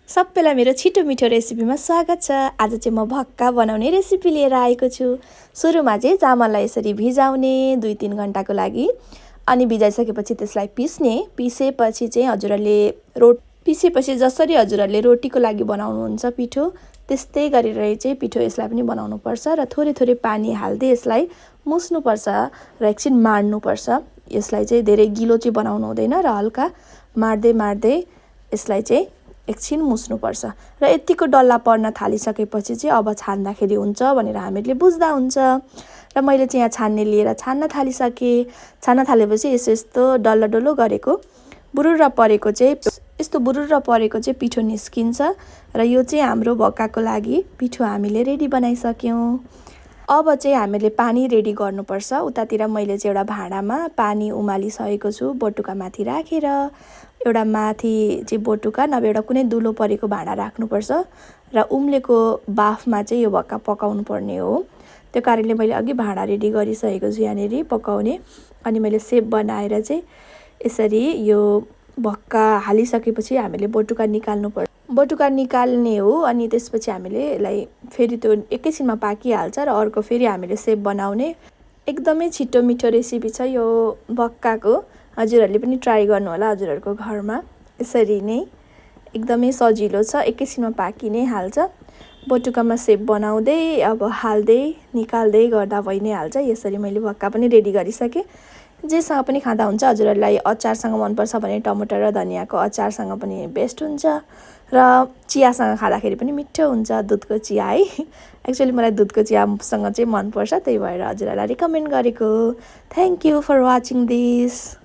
सबैलाई मेरो छिटो मिठो रेसिपीमा स्वागत छ। आज चाहिँ म भक्का बनाउने रेसिपी लिएर आएको छु। सुरुमा चाहिँ चामललाई यसरी भिजाउने 2-3 घण्टाको लागि, अनि भिजाइसकेपछि त्यसलाई पिसेपछि चाहिँ हजुरहरूले पिसेपछि जसरी हजुरहरूले रोटीको लागि बनाउनुहुन्छ पिठो, त्यस्तै गरेर चाहिँ पिठो यसलाई पनि बनाउनुपर्छ र थोरै थोरै पानी हाल्दै यसलाई मुस्नुपर्छ र एकछिन माड्नुपर्छ। यसलाई चाहिँ धेरै गिलो चाहिँ बनाउनु हुँदैन र हल्का माड्दै यसलाई चाहिँ एकछिन मुस्नुपर्छ र यतिको डल्ला पर्न थालिसकेपछि चाहिँ अब छान्दाखेरि हुन्छ भनेर हामीहरूले बुझ्दा हुन्छ। र मैले चाहिँ यहाँ छान्ने लिएर छान्न थालिसकेँ। छान्न थालेपछि यस्तो डल्लो गरेको बुरुर्र परेको चाहिँ पिठो निस्किन्छ र यो चाहिँ हाम्रो भक्काको लागि पिठो हामीले रेडी बनाइसक्यौँ। अब चाहिँ हामीले पानी रेडी गर्नुपर्छ। उतातिर मैले चाहिँ एउटा भाँडामा पानी उमालिसकेको छु बटुकामाथि राखेर। एउटा माथि चाहिँ बटुका नभए एउटा कुनै दुलो परेको भाँडा राख्नुपर्छ र उम्लेको बाफमा चाहिँ यो भक्का पकाउनु पर्ने हो। त्यो कारणले मैले अघि भाँडा रेडी गरिसकेको छु यहाँनिर पकाउने। अनि मैले सेप बनाएर चाहिँ यसरी यो भक्का हालिसकेपछि हामीले बटुका निकाल्ने हो। अनि त्यसपछि हामीले यसलाई फेरि त्यो एकैछिनमा पाकिहाल्छ र अर्को फेरि हामीले सेप बनाउने। एकदमै छिटो मिठो रेसिपी छ यो भक्काको। हजुरहरूले पनि ट्राई गर्नु होला हजुरहरूको घरमा। यसरी नै एकदमै सजिलो छ, एकैछिनमा पाकि नै हाल्छ। बटुकामा सेप बनाउँदै अब हाल्दै निकाल्दै गर्दा भइ नै हाल्छ। यसरी मैले भक्का पनि रेडी गरिसकेँ। जेसँग पनि खाँदा हुन्छ। हजुरहरूलाई अचारसँग मनपर्छ भने टमाटर र धनियाँको अचारसँग पनि बेस्ट हुन्छ र चियासँग खाँदाखेरि पनि मिठो हुन्छ, दुधको चिया है। एक्चुअली मलाई दुधको चियासँग चाहिँ मनपर्छ, त्यही भएर हजुरहरूलाई रिकमेन्ड गरेको। Thank you for watching this.